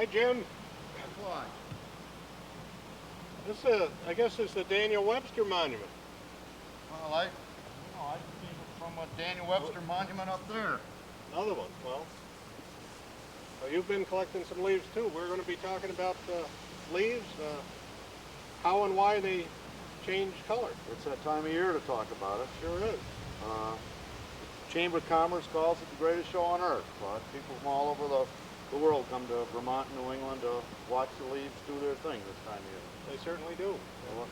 Hi, Jim. Claude. This I guess it's the Daniel Webster Monument. Well, I came from a Daniel Webster monument up there. Another one. Well, you've been collecting some leaves too. We're going to be talking about leaves, how and why they change color. It's that time of year to talk about it. Sure is. Chamber of Commerce calls it the greatest show on earth, Claude. People from all over the world come to Vermont and New England to watch the leaves do their thing this time of year. They certainly do. Well,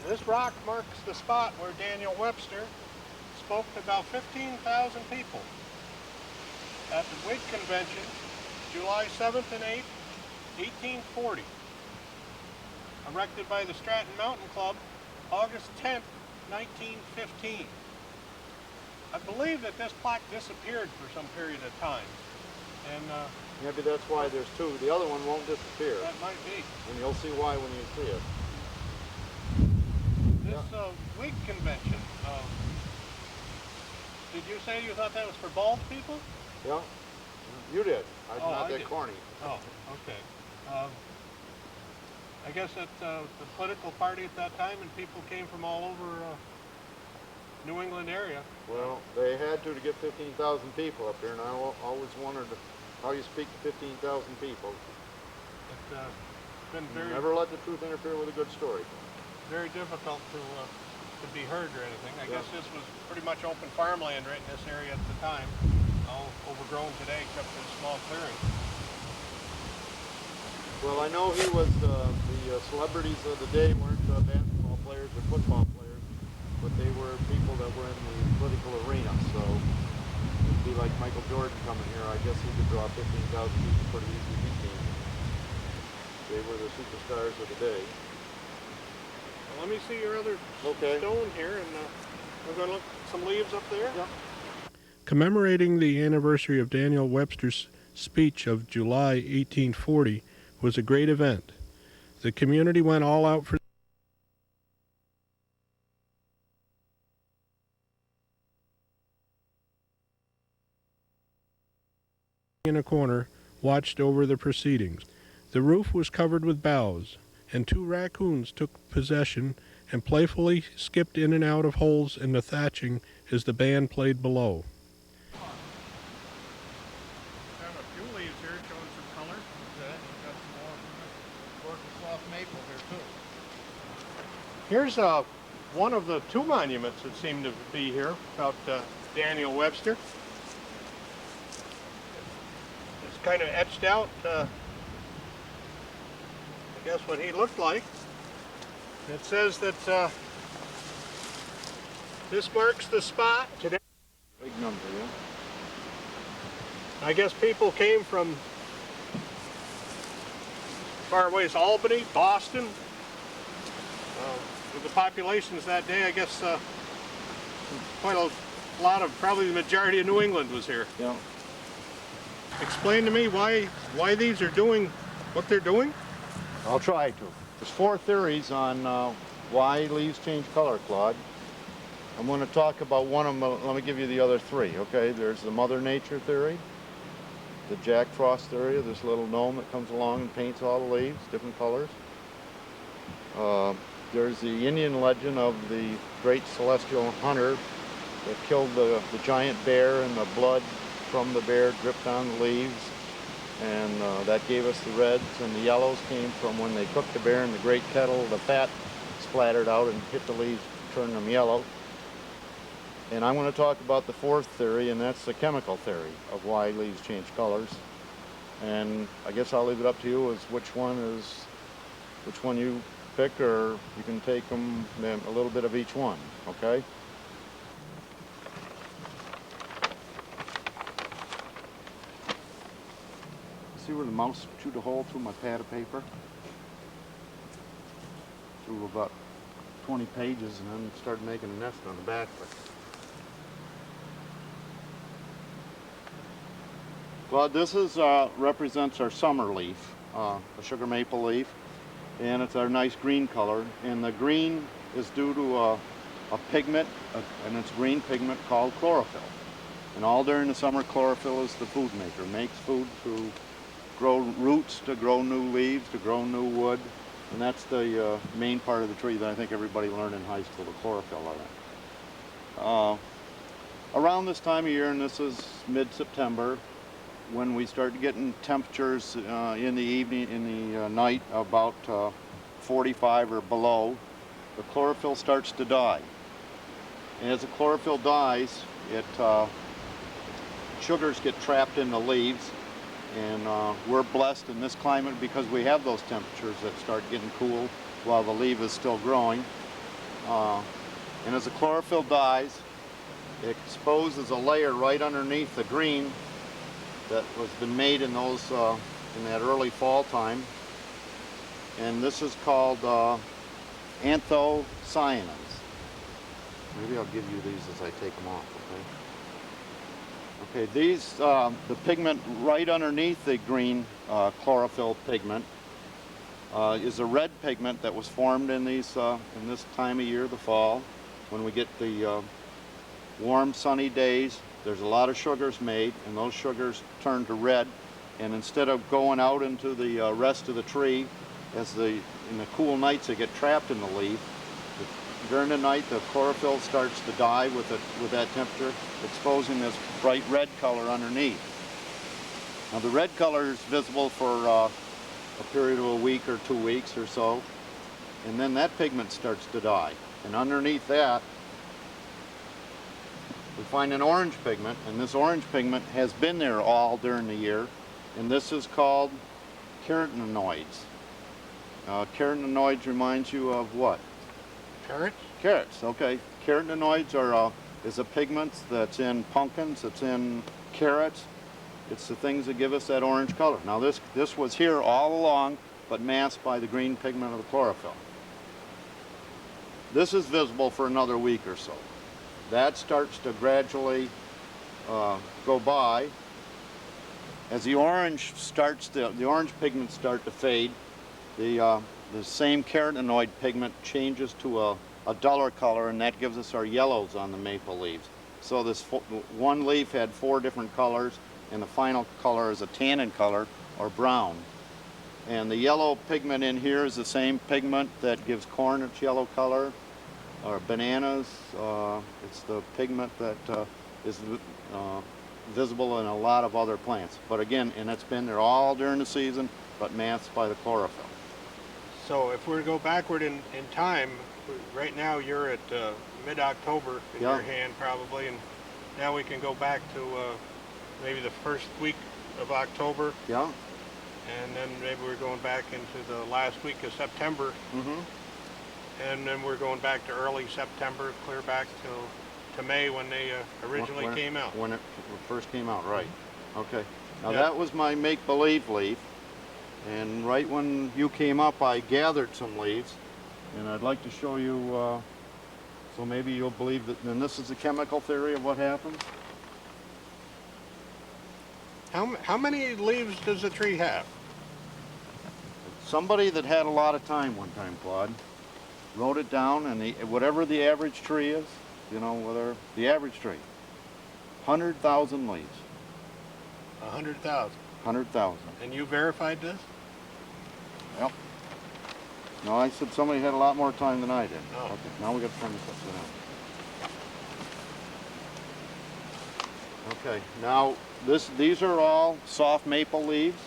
This rock marks the spot where Daniel Webster spoke to about 15,000 people at the Whig Convention, July 7th and 8th, 1840. Erected by the Stratton Mountain Club, August 10th, 1915. I believe that this plaque disappeared for some period of time, and maybe that's why there's two. The other one won't disappear. that might be. And you'll see why when you see it. This Whig Convention, did you say you thought that was for bald people? Yeah, you did. I'm not I that did. corny. Oh, okay. I guess it's the political party at that time, and people came from all over New England area. Well, they had to get 15,000 people up there, and I always wondered how you speak to 15,000 people. It's been Never let the truth interfere with a good story. very difficult to be heard or anything. I guess this was pretty much open farmland right in this area at the time. All overgrown today except for a small clearing. Well, I know he was the celebrities of the day weren't basketball players or football players, but they were people that were in the political arena. So it'd be like Michael Jordan coming here. I guess he could draw 15,000 people pretty easily. He can. They were the superstars of the day. Well, let me see your other stone here, and we're going to look at some leaves up there. Yep. Commemorating the anniversary of Daniel Webster's speech of July 1840 was a great event. The community went all out for in a corner watched over the proceedings. The roof was covered with boughs, and 2 raccoons took possession and playfully skipped in and out of holes in the thatching as the band played below. Got a few leaves here showing some color. Okay. Got some more soft maple here too. Here's one of the 2 monuments that seem to be here about Daniel Webster. It's kind of etched out, I guess, what he looked like. It says that this marks the spot today. Big number, yeah. I guess people came from far away as Albany, Boston. With the populations that day, I guess quite a lot of, probably the majority of New England was here. Yeah. Explain to me why these are doing what they're doing? I'll try to. There's 4 theories on why leaves change color, Claude. I'm going to talk about one of them. Let me give you the other 3, okay? There's the Mother Nature theory, the Jack Frost theory, this little gnome that comes along and paints all the leaves, different colors. There's the Indian legend of the great celestial hunter that killed the giant bear, and the blood from the bear dripped on the leaves, and that gave us the reds, and the yellows came from when they cooked the bear in the great kettle. The fat splattered out and hit the leaves, turned them yellow. And I'm going to talk about the 4th theory, and that's the chemical theory of why leaves change colors. And I guess I'll leave it up to you as which one you pick, or you can take them a little bit of each one, okay? See where the mouse chewed a hole through my pad of paper? Through about 20 pages, and then started making a nest on the back of it. Well, this is represents our summer leaf, a sugar maple leaf, and it's our nice green color. And the green is due to a pigment, and it's green pigment called chlorophyll. And all during the summer, chlorophyll is the food maker, makes food through grow roots, to grow new leaves, to grow new wood. And that's the main part of the tree that I think everybody learned in high school, the chlorophyll of it. Around this time of year, and this is mid-September, when we start getting temperatures in the evening, in the night, about 45 or below, the chlorophyll starts to die. And as the chlorophyll dies, sugars get trapped in the leaves, and we're blessed in this climate because we have those temperatures that start getting cool while the leaf is still growing. And as the chlorophyll dies, it exposes a layer right underneath the green that was been made in those in that early fall time, and this is called anthocyanins. Maybe I'll give you these as I take them off. Okay. Okay. These the pigment right underneath the green chlorophyll pigment is a red pigment that was formed in these in this time of year, the fall, when we get the warm, sunny days. There's a lot of sugars made, and those sugars turn to red, and instead of going out into the rest of the tree, in the cool nights they get trapped in the leaf. During the night, the chlorophyll starts to die with that temperature, exposing this bright red color underneath. Now the red color is visible for a period of a week or 2 weeks or so, and then that pigment starts to die. And underneath that, we find an orange pigment, and this orange pigment has been there all during the year, and this is called carotenoids. Carotenoids reminds you of what? Carrots? Carrots, okay. Carotenoids is a pigment that's in pumpkins, it's in carrots. It's the things that give us that orange color. Now this was here all along, but masked by the green pigment of the chlorophyll. This is visible for another week or so. That starts to gradually go by. As the orange pigments start to fade, the same carotenoid pigment changes to a duller color, and that gives us our yellows on the maple leaves. So this one leaf had 4 different colors, and the final color is a tannin color or brown. And the yellow pigment in here is the same pigment that gives corn its yellow color, or bananas. It's the pigment that is visible in a lot of other plants. But again, and it's been there all during the season, but masked by the chlorophyll. So if we go backward in time, right now you're at mid-October in your hand probably, and now we can go back to maybe the first week of October. Yeah. And then maybe we're going back into the last week of September. Mm-hmm. And then we're going back to early September, clear back to May when they originally came out. When it first came out, right. Okay. Now that was my make-believe leaf. And right when you came up, I gathered some leaves. And I'd like to show you, so maybe you'll believe that, and this is the chemical theory of what happens. How many leaves does a tree have? Somebody that had a lot of time one time, Claude, wrote it down, and whatever the average tree is, you know, whether the average tree, 100,000 leaves. 100,000? 100,000. And you verified this? Yep. No, I said somebody had a lot more time than I did. Oh. Okay, now we got to turn this upside down. Okay, now these are all soft maple leaves.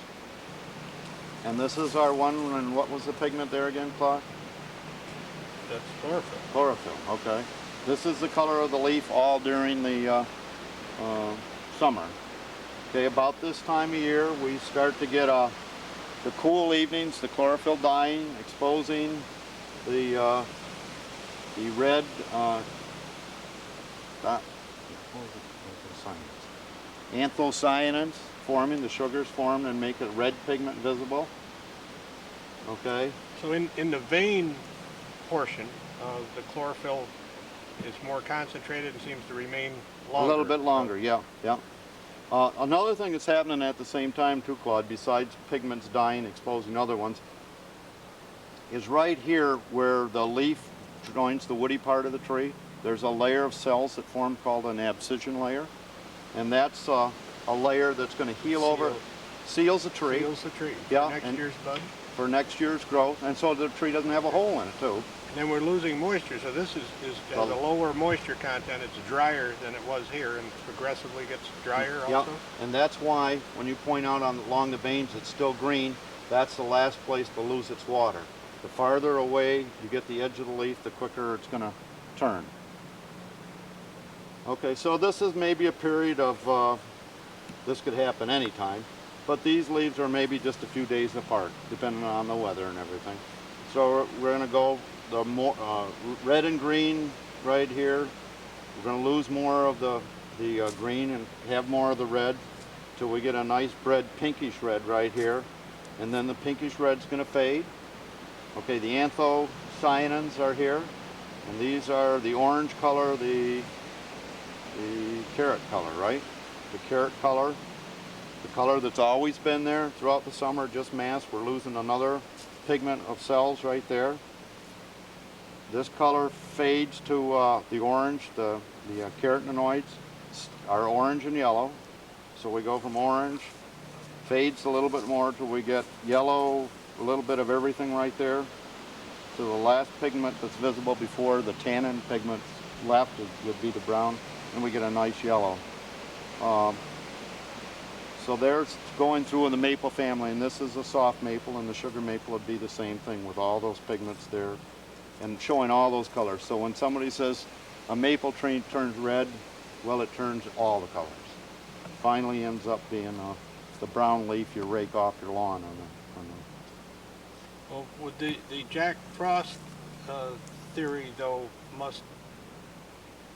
And this is our one, and what was the pigment there again, Claude? That's chlorophyll. Chlorophyll, okay. This is the color of the leaf all during the summer. Okay, about this time of year, we start to get the cool evenings, the chlorophyll dying, exposing the red anthocyanins forming, the sugars formed and make a red pigment visible. Okay. So in the vein portion, the chlorophyll is more concentrated and seems to remain longer. A little bit longer, yeah. Another thing that's happening at the same time too, Claude, besides pigments dying, exposing other ones, is right here where the leaf joins the woody part of the tree. There's a layer of cells that form called an abscission layer, and that's a layer that's going to seals the tree. Seals the tree. Yeah, For next and- year's bud. For next year's growth, and so the tree doesn't have a hole in it too. And then we're losing moisture, so this has a lower moisture content. It's drier than it was here, and progressively gets drier Yeah, also. and that's why when you point out along the veins it's still green, that's the last place to lose its water. The farther away you get the edge of the leaf, the quicker it's going to turn. Okay, so this is maybe a period of, this could happen anytime, but these leaves are maybe just a few days apart, depending on the weather and everything. So we're going to go the red and green right here. We're going to lose more of the green and have more of the red till we get a nice pinkish red right here. And then the pinkish red's going to fade. Okay, the anthocyanins are here. And these are the orange color, the carrot color, right? The carrot color, the color that's always been there throughout the summer, just masked. We're losing another pigment of cells right there. This color fades to the orange, the carotenoids are orange and yellow. So we go from orange, fades a little bit more till we get yellow, a little bit of everything right there. So the last pigment that's visible before the tannin pigment left would be the brown, and we get a nice yellow. So there's going through in the maple family, and this is a soft maple, and the sugar maple would be the same thing with all those pigments there and showing all those colors. So when somebody says a maple tree turns red, well, it turns all the colors. Finally ends up being the brown leaf you rake off your lawn on the Well, with the Jack Frost theory, though, must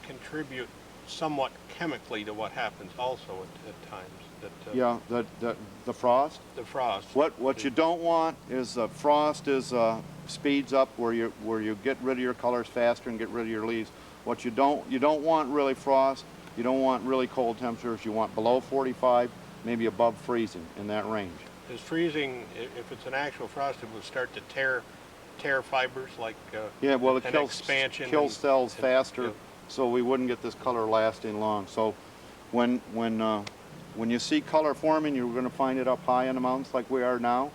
contribute somewhat chemically to what happens also at times. That, yeah, the frost. The frost. What you don't want is frost is speeds up where you get rid of your colors faster and get rid of your leaves. What you don't want really frost. You don't want really cold temperatures. You want below 45, maybe above freezing in that range. Is freezing, if it's an actual frost, it will start to tear fibers like yeah, well, it an kills expansion cells faster, yeah. So we wouldn't get this color lasting long. So when you see color forming, you're going to find it up high in the mountains like we are now.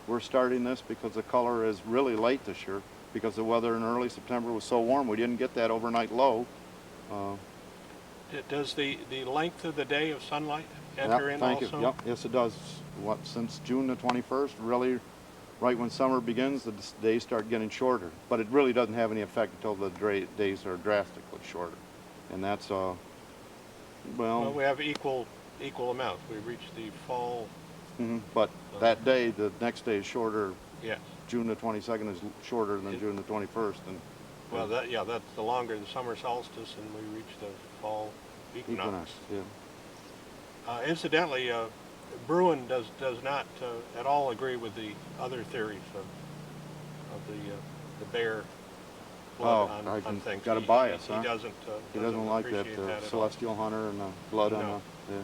We're starting this because the color is really late this year because the weather in early September was so warm. We didn't get that overnight low. Does the length of the day of sunlight enter in also? Thank you. Yep, yes it does. Since June the 21st, really, right when summer begins, the days start getting shorter. But it really doesn't have any effect until the days are drastically shorter, and that's well, we have equal amounts. We reach the fall. But that day, the next day is shorter. Yes. June the 22nd is shorter than June the 21st, and well, that's the longer the summer solstice, and we reach the fall equinox. Yeah. Incidentally, Bruin does not at all agree with the other theories of the bear blood on things. Got a bias, huh? He doesn't. He doesn't like that at celestial hunter and the blood on No. the. Yeah.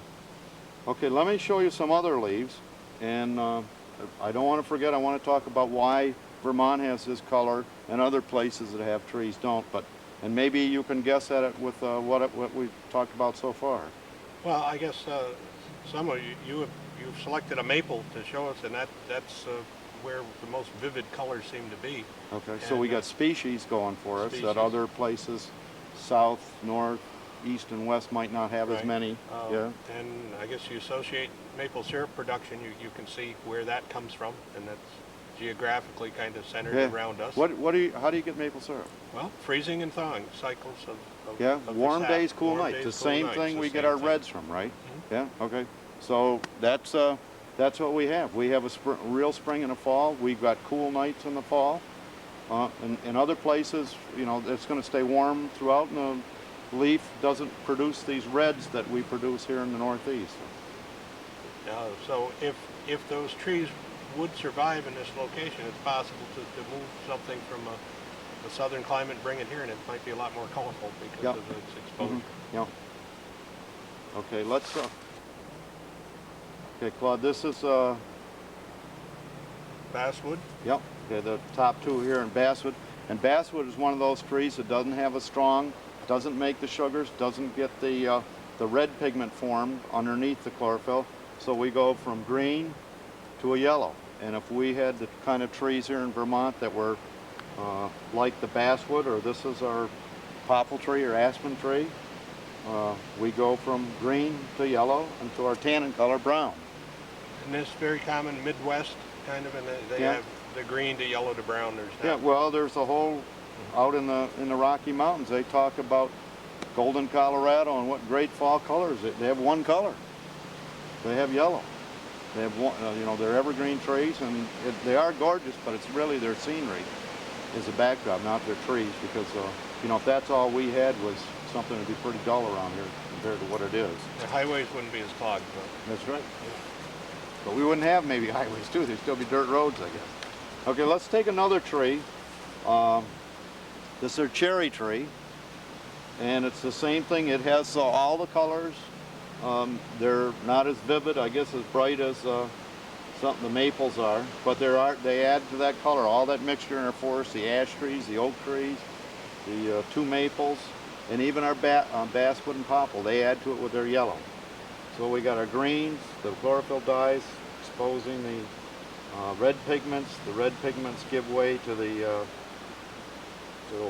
Okay, let me show you some other leaves, and I don't want to forget. I want to talk about why Vermont has this color and other places that have trees don't. And maybe you can guess at it with what we've talked about so far. Well, I guess some of you've selected a maple to show us, and that's where the most vivid colors seem to be. Okay, so we got species going for us that other places, south, north, east, and west might not have as many. Yeah. And I guess you associate maple syrup production. You can see where that comes from, and that's geographically kind of centered around us. How do you get maple syrup? Well, freezing and thawing cycles of warm the days, cool warm nights. days, The cool same nights, thing the we get same our thing. reds from, right? Yeah. Okay. So that's what we have. We have a real spring and a fall. We've got cool nights in the fall. In other places, it's going to stay warm throughout, and the leaf doesn't produce these reds that we produce here in the Northeast. So if those trees would survive in this location, it's possible to move something from a southern climate and bring it here, and it might be a lot more colorful because of its exposure. Yeah. Okay, let's. Okay, Claude, this is. Basswood. Yep. Okay, the top two here in basswood, and basswood is one of those trees that doesn't have a strong, doesn't make the sugars, doesn't get the red pigment formed underneath the chlorophyll, So we go from green to a yellow. And if we had the kind of trees here in Vermont that were like the basswood, or this is our popple tree or aspen tree, we go from green to yellow and to our tannin color brown. And this very common Midwest kind of, and they have the green to yellow to brown. There's not. Yeah, well, there's a whole, out in the Rocky Mountains, they talk about golden Colorado and what great fall colors. They have one color. They have yellow. They have one, you know, they're evergreen trees, and they are gorgeous, but it's really their scenery is a backdrop, not their trees, because, you know, if that's all we had was something that'd be pretty dull around here compared to what it is. The highways wouldn't be as clogged, though. That's right. Yeah. But we wouldn't have maybe highways too. There'd still be dirt roads, I guess. Okay, let's take another tree. This is our cherry tree, and it's the same thing. It has all the colors. They're not as vivid, I guess, as bright as something the maples are, but they add to that color. All that mixture in our forest, the ash trees, the oak trees, the two maples, and even our basswood and popple, they add to it with their yellow. So we got our greens, the chlorophyll dyes exposing the red pigments. The red pigments give way to the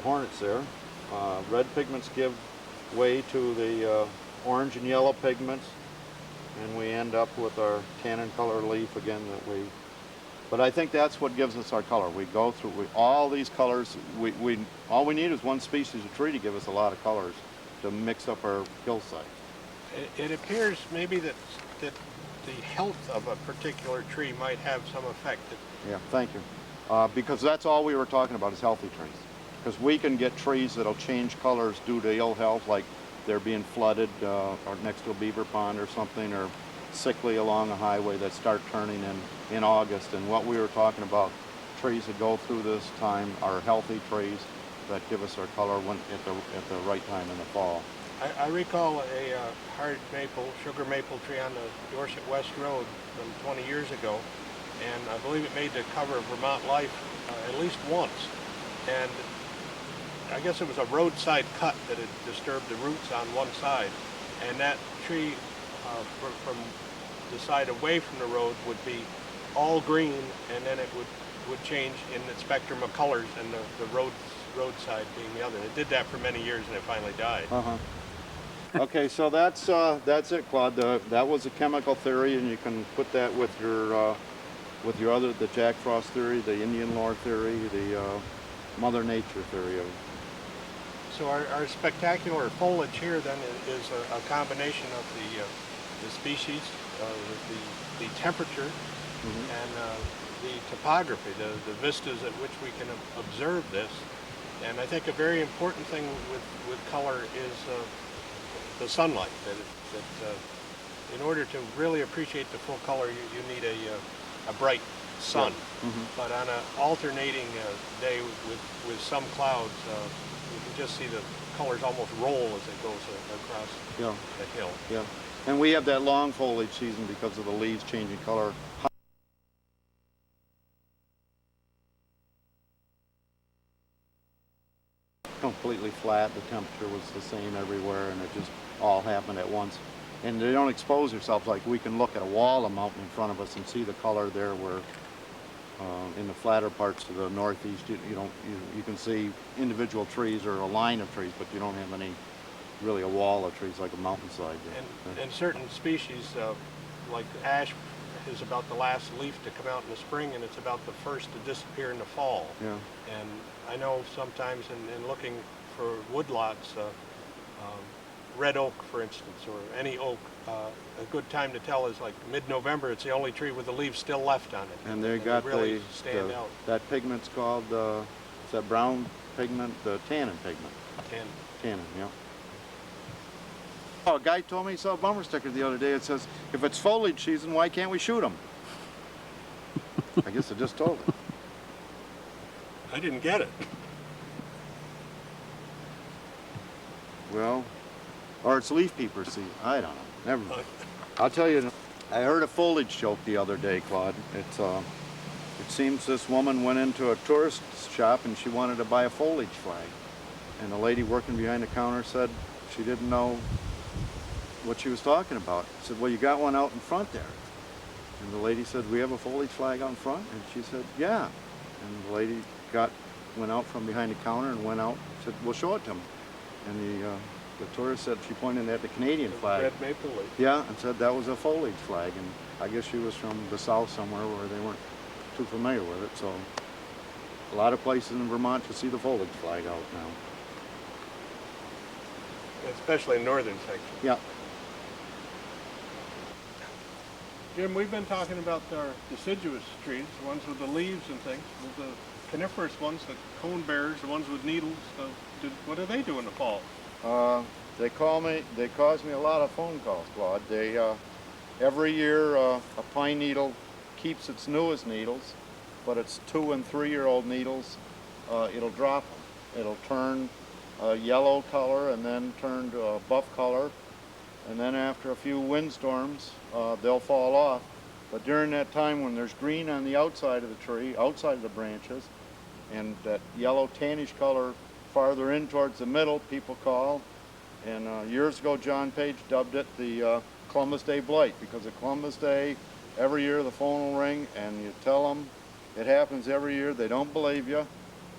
hornets there. Red pigments give way to the orange and yellow pigments, and we end up with our tannin color leaf again but I think that's what gives us our color. We go through all these colors. All we need is one species of tree to give us a lot of colors to mix up our hillside. It appears maybe that the health of a particular tree might have some effect. Yeah, thank you. Because that's all we were talking about is healthy trees. Because we can get trees that'll change colors due to ill health, like they're being flooded or next to a beaver pond or something, or sickly along a highway that start turning in August. And what we were talking about, trees that go through this time are healthy trees that give us our color at the right time in the fall. I recall a hard maple, sugar maple tree on the Dorset West Road from 20 years ago, and I believe it made the cover of Vermont Life at least once. And I guess it was a roadside cut that had disturbed the roots on one side, and that tree from the side away from the road would be all green, and then it would change in the spectrum of colors, and the roadside being the other. It did that for many years, and it finally died. Okay, so that's it, Claude. That was a chemical theory, and you can put that with your other, the Jack Frost theory, the Indian lore theory, the Mother Nature theory of. So our spectacular foliage here then is a combination of the species, the temperature, and the topography, the vistas at which we can observe this. And I think a very important thing with color is the sunlight. That in order to really appreciate the full color, you need a bright sun. Yeah. But on an alternating day with some clouds, you can just see the colors almost roll as it goes across the hill. Yeah, and we have that long foliage season because of the leaves changing color. Completely flat, the temperature was the same everywhere, and it just all happened at once. And they don't expose yourself, like we can look at a wall of mountain in front of us and see the color there where in the flatter parts to the northeast, you can see individual trees or a line of trees, but you don't have really a wall of trees like a mountainside. And certain species, like ash, is about the last leaf to come out in the spring, and it's about the first to disappear in the fall. Yeah. And I know sometimes in looking for woodlots, red oak, for instance, or any oak, a good time to tell is like mid-November. It's the only tree with the leaves still left on it. And they got really stand out. That pigment's called, is that brown pigment, the tannin pigment? Tannin, yeah. Oh, a guy told me he saw a bumper sticker the other day. It says, if it's foliage season, why can't we shoot them? I guess I just told him. I didn't get it. Well, or it's leaf peeper season. I don't know. Never mind. I'll tell you, I heard a foliage joke the other day, Claude. It seems this woman went into a tourist shop and she wanted to buy a foliage flag. And the lady working behind the counter said she didn't know what she was talking about. I said, well, you got one out in front there. And the lady said, we have a foliage flag out in front? And she said, yeah. And the lady went out from behind the counter and went out, said, we'll show it to them. And the tourist said, she pointed at the Canadian flag. Red maple leaf. Yeah, and said that was a foliage flag. And I guess she was from the south somewhere where they weren't too familiar with it. So a lot of places in Vermont you see the foliage flag out now. Especially in northern section. Yeah. Jim, we've been talking about our deciduous trees, the ones with the leaves and things. With the coniferous ones, the cone bearers, the ones with needles. What do they do in the fall? They cause me a lot of phone calls, Claude. Every year a pine needle keeps its newest needles, but its 2- and 3-year-old needles, it'll drop them. It'll turn a yellow color and then turn to a buff color. And then after a few windstorms, they'll fall off. But during that time when there's green on the outside of the tree, outside of the branches, and that yellow tannish color farther in towards the middle, people call. And years ago, John Page dubbed it the Columbus Day Blight, because at Columbus Day, every year the phone will ring and you tell them it happens every year. They don't believe you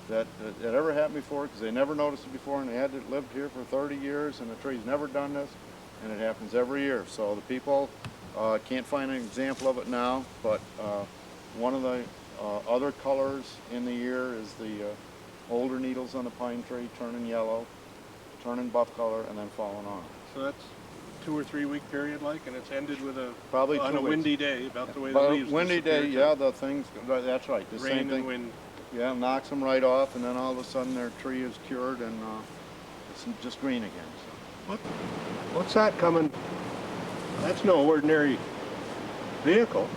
that it ever happened before, because they never noticed it before, and they had lived here for 30 years and the tree's never done this. And it happens every year. So the people can't find an example of it now, but one of the other colors in the year is the older needles on the pine tree turning yellow, turning buff color, and then falling off. So that's 2 or 3 week period, and it's ended with probably on 2 a weeks. Windy day, about the way the leaves windy day, yeah, the things. That's right. The rain same thing. and wind. Yeah, knocks them right off, and then all of a sudden their tree is cured and it's just green again. So. What's that coming? That's no ordinary vehicle.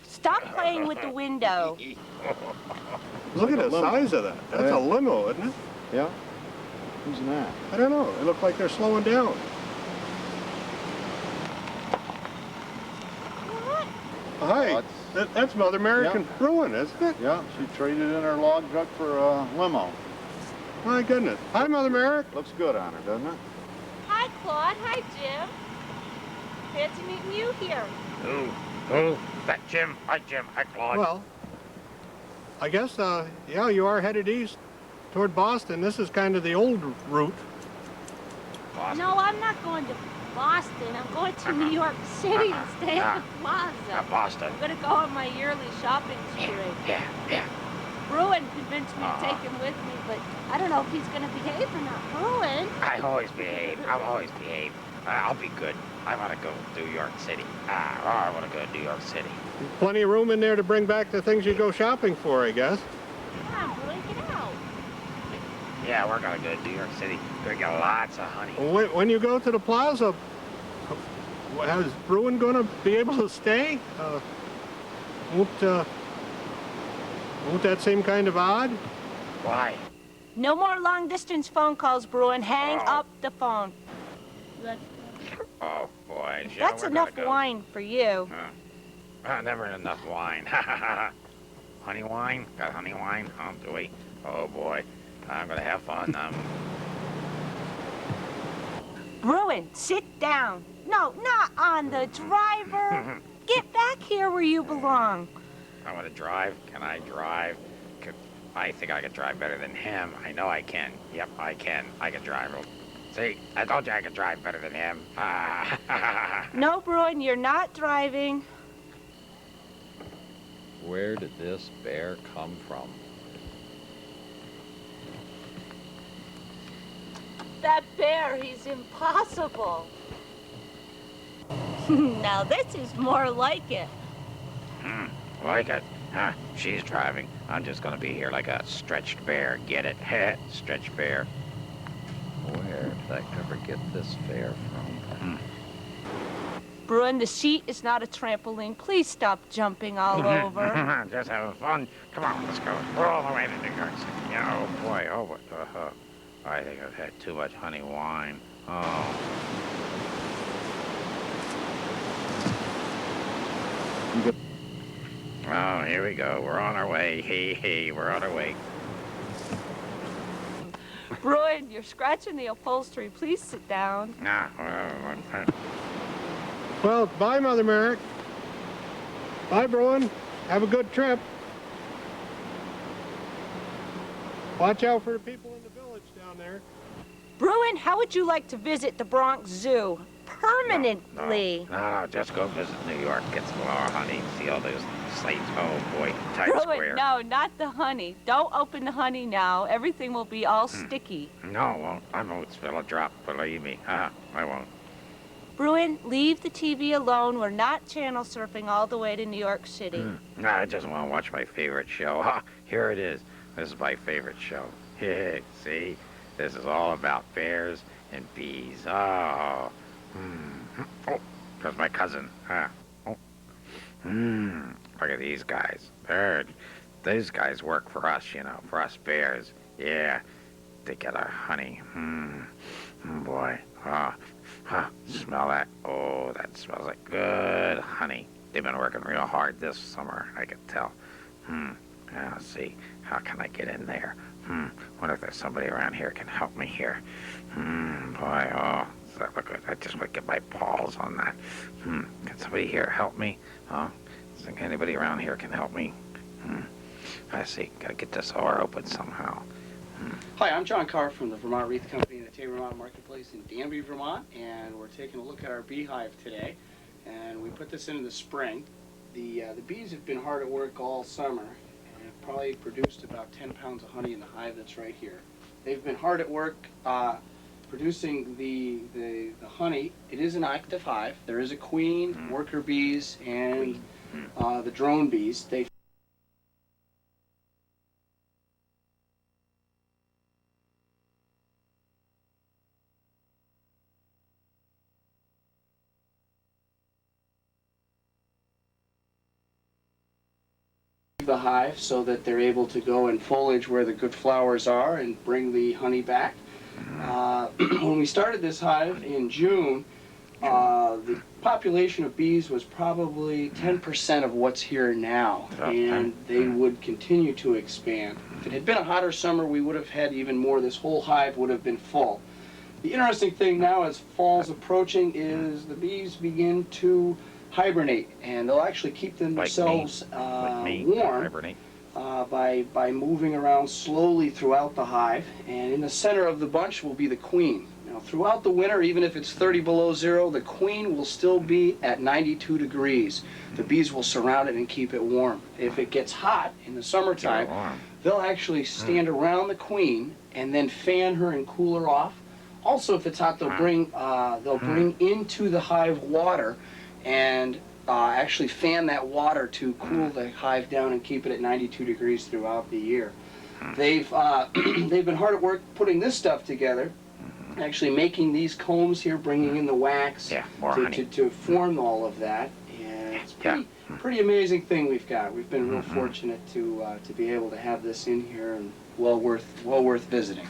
Stop playing with the window. Look at the limo. size of that. That's a limo, isn't it? Yeah. Who's in that? I don't know. They look like they're slowing down. Hi. That's Mother American Bruin, isn't it? Yeah, she traded in her log truck for a limo. My goodness. Hi, Mother Merrick. Looks good on her, doesn't it? Hi, Claude. Hi, Jim. Fancy meeting you here. Who? That Jim? Hi, Jim. Hi, Claude. Well, I guess, yeah, you are headed east toward Boston. This is kind of the old route. Boston. No, I'm not going to Boston. I'm going to New York City to stay at the plaza. Boston. I'm going to go on my yearly shopping spree. Yeah. Bruin convinced me to take him with me, but I don't know if he's going to behave or not. Bruin? I always behave. I'll always behave. I'll be good. I want to go to New York City. I want to go to New York City. Plenty of room in there to bring back the things you go shopping for, I guess. Come on, Bruin, get out. Yeah, we're going to go to New York City. We're going to get lots of honey. When you go to the plaza, is Bruin going to be able to stay? Won't that seem kind of odd? Why? No more long-distance phone calls, Bruin. Hang up the phone. Oh, boy. Yeah, That's we're enough gonna go. wine for you. Never enough wine. Honey wine? Got honey wine? Oh, do we? Oh, boy. I'm going to have fun. Bruin, sit down. No, not on the driver. Get back here where you belong. I want to drive. Can I drive? I think I can drive better than him. I know I can. Yep, I can. I can drive. See, I told you I could drive better than him. No, Bruin, you're not driving. Where did this bear come from? That bear, he's impossible. Now this is more like it. Like it? She's driving. I'm just gonna be here like a stretched bear. Get it? Stretched bear. Where did I ever get this bear from? Bruin, the seat is not a trampoline. Please stop jumping all over. Just having fun. Come on, let's go. We're all the way to New York City. Oh, boy. Oh, I think I've had too much honey wine. Oh. Oh, here we go. We're on our way. Hey, we're on our way. Bruin, you're scratching the upholstery. Please sit down. Well, bye, Mother Merrick. Bye, Bruin. Have a good trip. Watch out for the people in the village down there. Bruin, how would you like to visit the Bronx Zoo permanently? No, just go visit New York, get some more honey, see all those sights. Oh boy, Times Bruin, Square. no, not the honey. Don't open the honey now. Everything will be all sticky. No, I won't. I won't spill a drop, believe me. I won't. Bruin, leave the TV alone. We're not channel surfing all the way to New York City. No, I just want to watch my favorite show. Here it is. This is my favorite show. See? This is all about bears and bees. Oh. Oh, there's my cousin. Oh. Look at these guys. These guys work for us, you know, for us bears. Yeah. They get our honey. Boy. Smell that. Oh, that smells like good honey. They've been working real hard this summer, I can tell. Let's see. How can I get in there? Wonder if there's somebody around here can help me here. Boy, oh, does that look good? I just want to get my paws on that. Can somebody here help me? Is there anybody around here can help me? I see. Gotta get this door open somehow. Hi, I'm John Carr from the Vermont Wreath Company in the Tate Vermont Marketplace in Danby, Vermont, and we're taking a look at our beehive today. And we put this in the spring. The bees have been hard at work all summer and have probably produced about 10 pounds of honey in the hive that's right here. They've been hard at work producing the honey. It is an active hive. There is a queen, worker bees, and the drone bees. They the hive so that they're able to go and forage where the good flowers are and bring the honey back. When we started this hive in June, the population of bees was probably 10% of what's here now, and they would continue to expand. If it had been a hotter summer, we would have had even more. This whole hive would have been full. The interesting thing now, as fall's approaching, is the bees begin to hibernate, and they'll actually keep themselves warm by moving around slowly throughout the hive. And in the center of the bunch will be the queen. Now, throughout the winter, even if it's 30 below zero, the queen will still be at 92 degrees. The bees will surround it and keep it warm. If it gets hot in the summertime, they'll actually stand around the queen and then fan her and cool her off. Also, if it's hot, they'll bring into the hive water and actually fan that water to cool the hive down and keep it at 92 degrees throughout the year. They've been hard at work putting this stuff together, actually making these combs here, bringing in the wax to form all of that. And it's pretty amazing thing we've got. We've been real fortunate to be able to have this in here, and well worth visiting.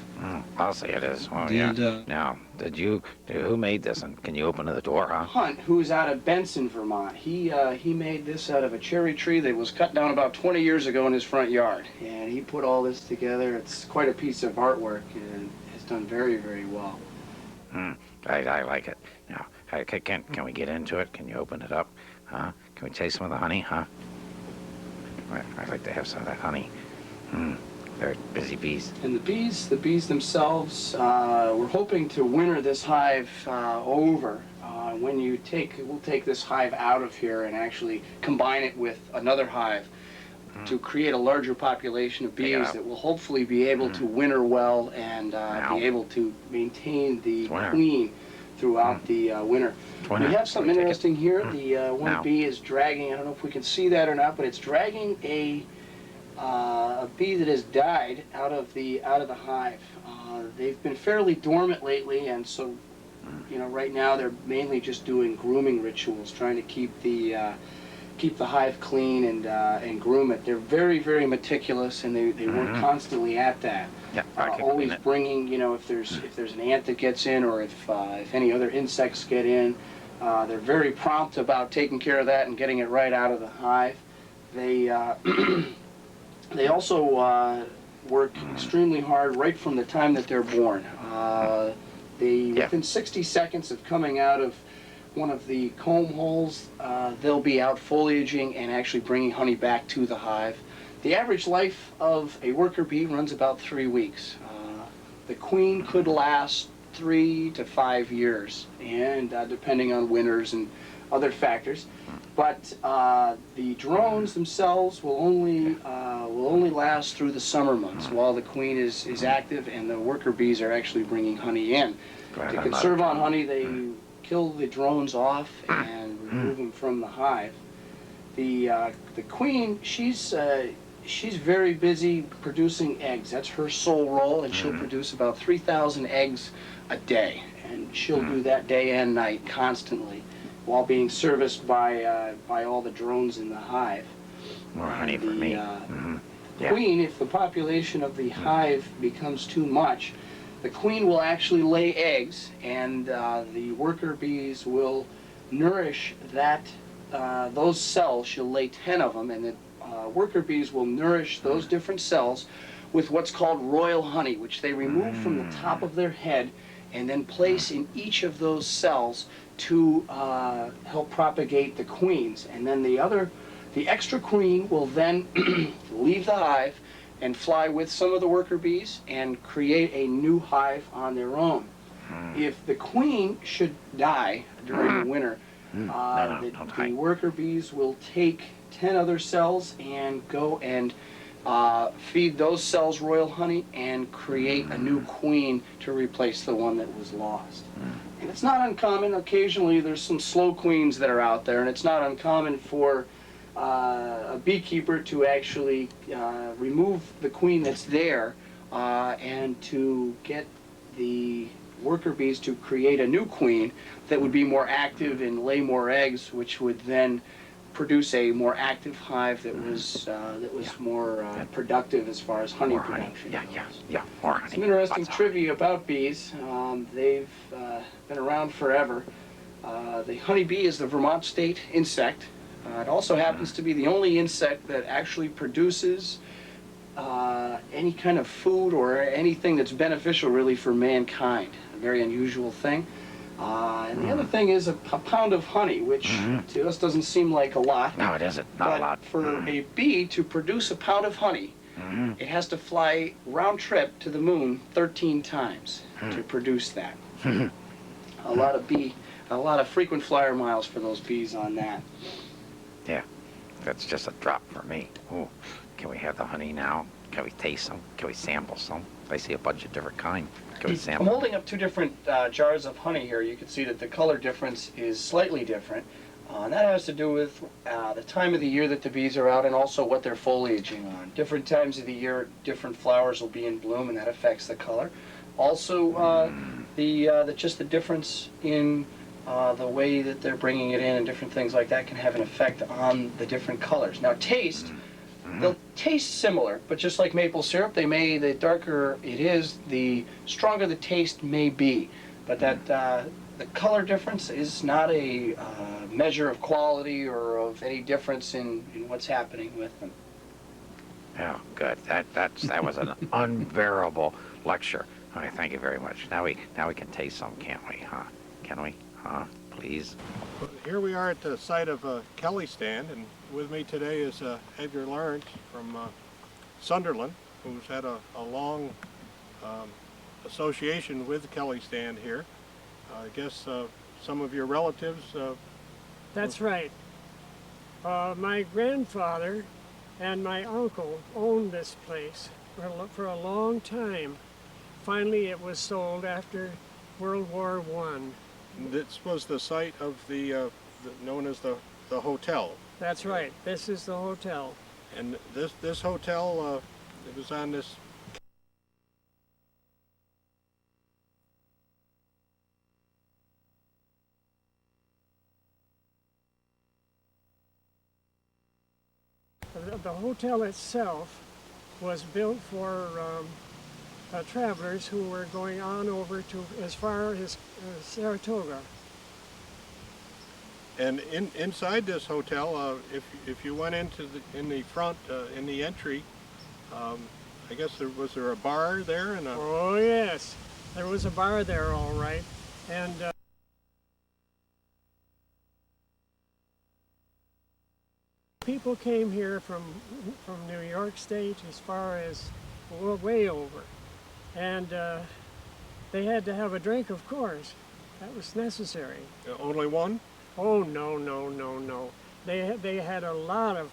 I'll say it is. Oh, Now, who made this, and can you open the door, huh? Hunt, who's out of Benson, Vermont. He made this out of a cherry tree that was cut down about 20 years ago in his front yard, and he put all this together. It's quite a piece of artwork, and has done very, very well. I like it. Now, can we get into it? Can you open it up? Can we taste some of the honey, huh? I'd like to have some of that honey. They're busy bees. And the bees themselves, we're hoping to winter this hive over. We'll take this hive out of here and actually combine it with another hive to create a larger population of bees that will hopefully be able to winter well and be able to maintain the queen throughout the winter. We have something interesting here. The one bee is dragging, I don't know if we can see that or not, but it's dragging a bee that has died out of the hive. They've been fairly dormant lately, and so right now they're mainly just doing grooming rituals, trying to keep the hive clean and groom it. They're very, very meticulous, and they work constantly at that. Always bringing, if there's an ant that gets in, or if any other insects get in, they're very prompt about taking care of that and getting it right out of the hive. They also work extremely hard right from the time that they're born. Within 60 seconds of coming out of one of the comb holes, they'll be out foliaging and actually bringing honey back to the hive. The average life of a worker bee runs about 3 weeks. The queen could last 3 to 5 years, and depending on winters and other factors. But the drones themselves will only last through the summer months while the queen is active and the worker bees are actually bringing honey in. To conserve on honey, they kill the drones off and remove them from the hive. The queen, she's very busy producing eggs. That's her sole role, and she'll produce about 3,000 eggs a day, and she'll do that day and night constantly, while being serviced by all the drones in the hive. More honey for me. Queen, if the population of the hive becomes too much, the queen will actually lay eggs, and the worker bees will nourish those cells. She'll lay 10 of them, and the worker bees will nourish those different cells with what's called royal honey, which they remove from the top of their head and then place in each of those cells to help propagate the queens. And then the extra queen will then leave the hive and fly with some of the worker bees and create a new hive on their own. If the queen should die during the winter, the worker bees will take 10 other cells and go and feed those cells royal honey and create a new queen to replace the one that was lost. And it's not uncommon. Occasionally there's some slow queens that are out there, and it's not uncommon for a beekeeper to actually remove the queen that's there and to get the worker bees to create a new queen that would be more active and lay more eggs, which would then produce a more active hive that was more productive as far as honey production goes. More honey. Some interesting trivia about bees. They've been around forever. The honeybee is the Vermont state insect. It also happens to be the only insect that actually produces any kind of food or anything that's beneficial really for mankind. A very unusual thing. And the other thing is a pound of honey, which to us doesn't seem like a lot. No, it isn't. Not a lot. But for a bee to produce a pound of honey, it has to fly round trip to the moon 13 times to produce that. A lot of frequent flyer miles for those bees on that. Yeah, that's just a drop for me. Ooh, can we have the honey now? Can we taste some? Can we sample some? I see a bunch of different kind. Can we I'm sample? holding up 2 different jars of honey here. You can see that the color difference is slightly different. And that has to do with the time of the year that the bees are out and also what they're foliaging on. Different times of the year, different flowers will be in bloom, and that affects the color. Also, just the difference in the way that they're bringing it in and different things like that can have an effect on the different colors. Now, taste, they'll taste similar, but just like maple syrup, the darker it is, the stronger the taste may be. But that the color difference is not a measure of quality or of any difference in what's happening with them. Oh, good. That was an unbearable lecture. All right, thank you very much. Now we can taste some, can't we? Huh? Can we? Huh? Please. Well, here we are at the site of Kelly Stand, and with me today is Edgar Lawrence from Sunderland, who's had a long association with Kelly Stand here. I guess some of your relatives. That's right. My grandfather and my uncle owned this place for a long time. Finally, it was sold after World War I. This was the site of the known as the hotel. That's right. This is the hotel. And this hotel, it was on this. The hotel itself was built for travelers who were going on over to as far as Saratoga. And inside this hotel, if you went in the front in the entry, I guess was there a bar there and a. Oh yes, there was a bar there, all right, and people came here from New York State as far as way over, and they had to have a drink, of course. That was necessary. Only one? Oh no, no, no, no. They had a lot of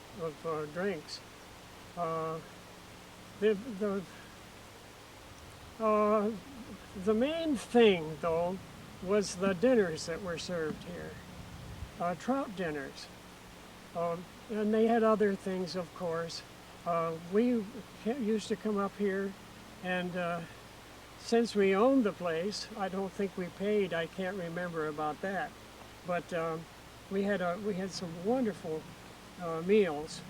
drinks. The main thing, though, was the dinners that were served here, trout dinners. And they had other things, of course. We used to come up here, and since we owned the place, I don't think we paid. I can't remember about that, but we had some wonderful meals.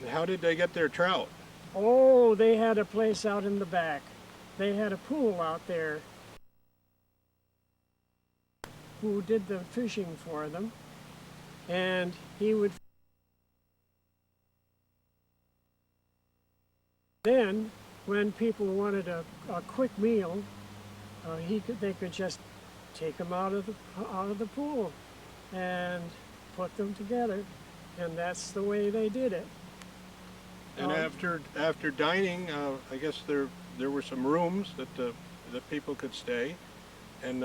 How did they get their trout? Oh, they had a place out in the back. They had a pool out there who did the fishing for them, and he would then, when people wanted a quick meal, they could just take them out of the pool and put them together, and that's the way they did it. And after dining, I guess there were some rooms that people could stay, and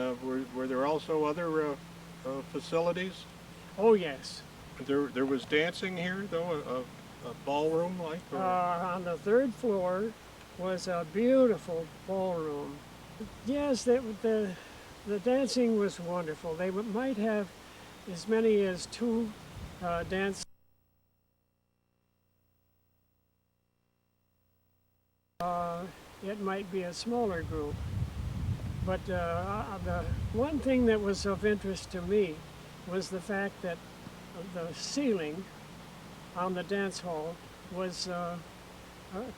were there also other facilities? Oh yes. There was dancing here, though, a ballroom like. On the third floor was a beautiful ballroom. Yes, the dancing was wonderful. They might have as many as 2 dance. It might be a smaller group. But the one thing that was of interest to me was the fact that the ceiling on the dance hall was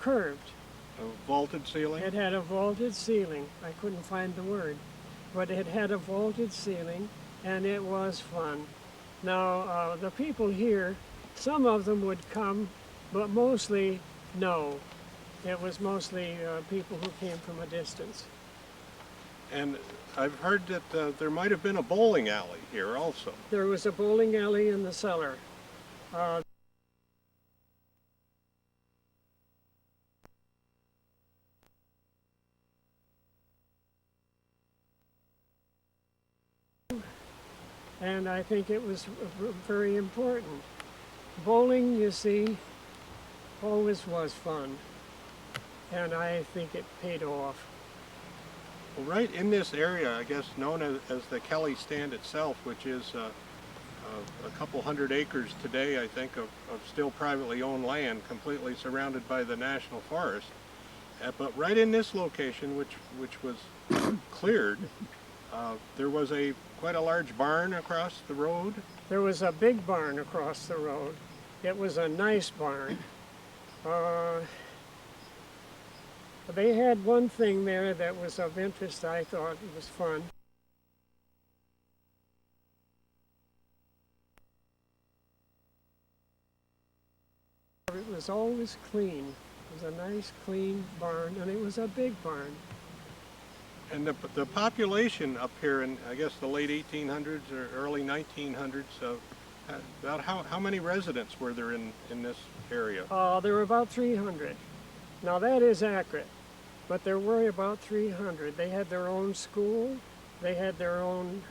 curved. A vaulted ceiling? It had a vaulted ceiling. I couldn't find the word. But it had a vaulted ceiling, and it was fun. Now, the people here, some of them would come, but mostly no. It was mostly people who came from a distance. And I've heard that there might have been a bowling alley here also. There was a bowling alley in the cellar. And I think it was very important. Bowling, you see, always was fun. And I think it paid off. Well, right in this area, I guess known as the Kelly Stand itself, which is a couple hundred acres today, I think, of still privately owned land, completely surrounded by the National Forest. But right in this location, which was cleared, there was quite a large barn across the road. There was a big barn across the road. It was a nice barn. They had one thing there that was of interest. I thought it was fun. It was always clean. It was a nice, clean barn, and it was a big barn. And the population up here in, I guess, the late 1800s or early 1900s, about how many residents were there in this area? There were about 300. Now that is accurate, but there were about 300. They had their own school, they had their own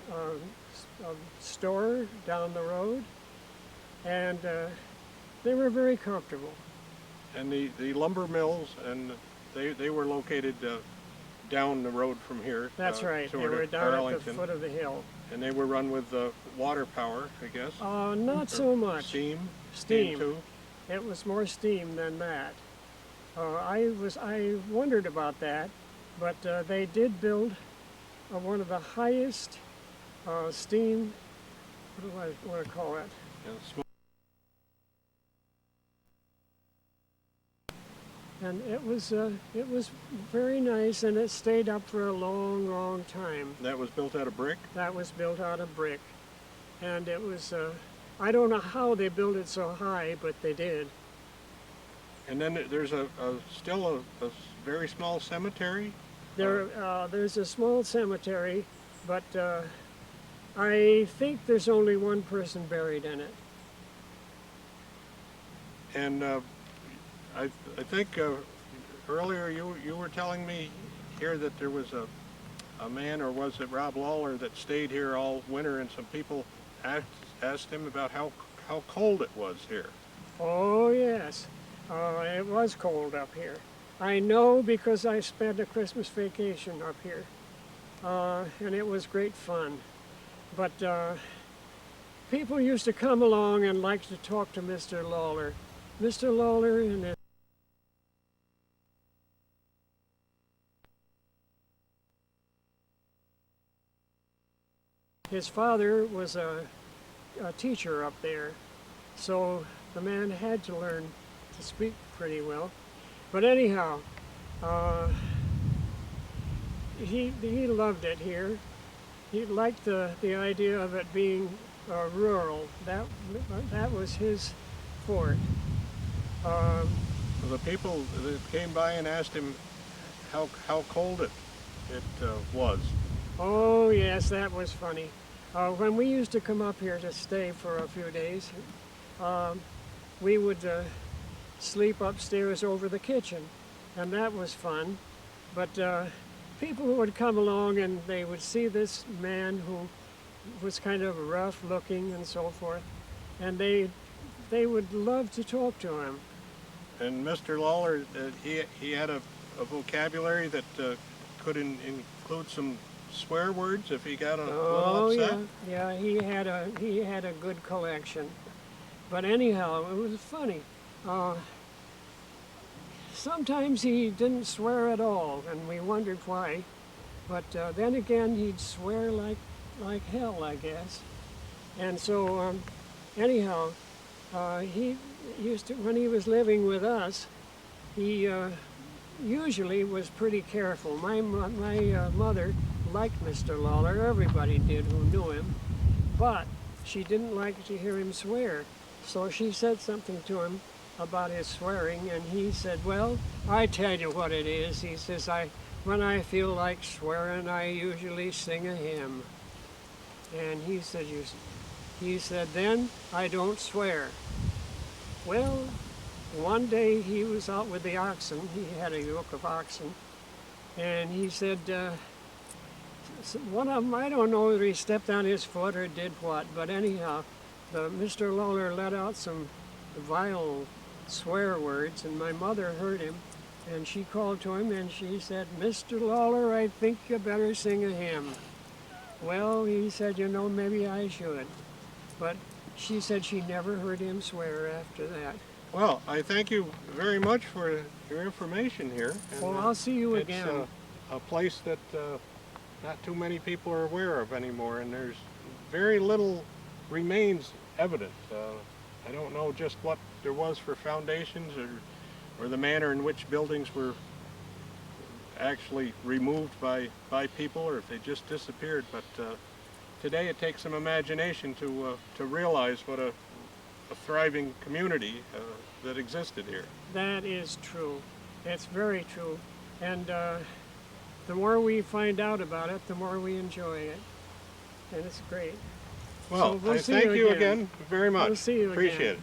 store down the road, and they were very comfortable. And the lumber mills, and they were located down the road from here. That's right. They were down at the foot of the hill. And they were run with water power, I guess? Not so much. Steam? Steam too? It was more steam than that. I wondered about that, but they did build one of the highest steam, what do I want to call it? And it was very nice, and it stayed up for a long, long time. That was built out of brick? That was built out of brick. And it was, I don't know how they built it so high, but they did. And then there's still a very small cemetery? There's a small cemetery, but I think there's only one person buried in it. And I think earlier you were telling me here that there was a man, or was it Rob Lawler, that stayed here all winter, and some people asked him about how cold it was here. Oh, yes. It was cold up here. I know because I spent a Christmas vacation up here. And it was great fun. But people used to come along and like to talk to Mr. Lawler. Mr. Lawler and his father was a teacher up there, so the man had to learn to speak pretty well. But anyhow, he loved it here. He liked the idea of it being rural. That was his fort. The people that came by and asked him how cold it was. Oh yes, that was funny. When we used to come up here to stay for a few days, we would sleep upstairs over the kitchen, and that was fun. But people would come along and they would see this man who was kind of rough looking and so forth, and they would love to talk to him. And Mr. Lawler, he had a vocabulary that could include some swear words if he got a little upset. Yeah, he had a good collection. But anyhow, it was funny. Sometimes he didn't swear at all, and we wondered why. But then again, he'd swear like hell, I guess. And so, anyhow, he used to, when he was living with us, he usually was pretty careful. My mother liked Mr. Lawler. Everybody did who knew him. But she didn't like to hear him swear. So she said something to him about his swearing, and he said, well, I tell you what it is. He says, when I feel like swearing, I usually sing a hymn. And he said, then I don't swear. Well, one day he was out with the oxen. He had a yoke of oxen. And he said, one of them, I don't know whether he stepped on his foot or did what, but anyhow, Mr. Lawler let out some vile swear words, and my mother heard him, and she called to him and she said, Mr. Lawler, I think you better sing a hymn. Well, he said, maybe I should. But she said she never heard him swear after that. Well, I thank you very much for your information here. And, well, I'll see you again. It's a place that not too many people are aware of anymore, and there's very little remains evident. I don't know just what there was for foundations or the manner in which buildings were actually removed by people, or if they just disappeared. But today it takes some imagination to realize what a thriving community that existed here. That is true. It's very true. And the more we find out about it, the more we enjoy it. And it's great. Well, so we'll I thank you again very much. We'll see you Appreciate again. it.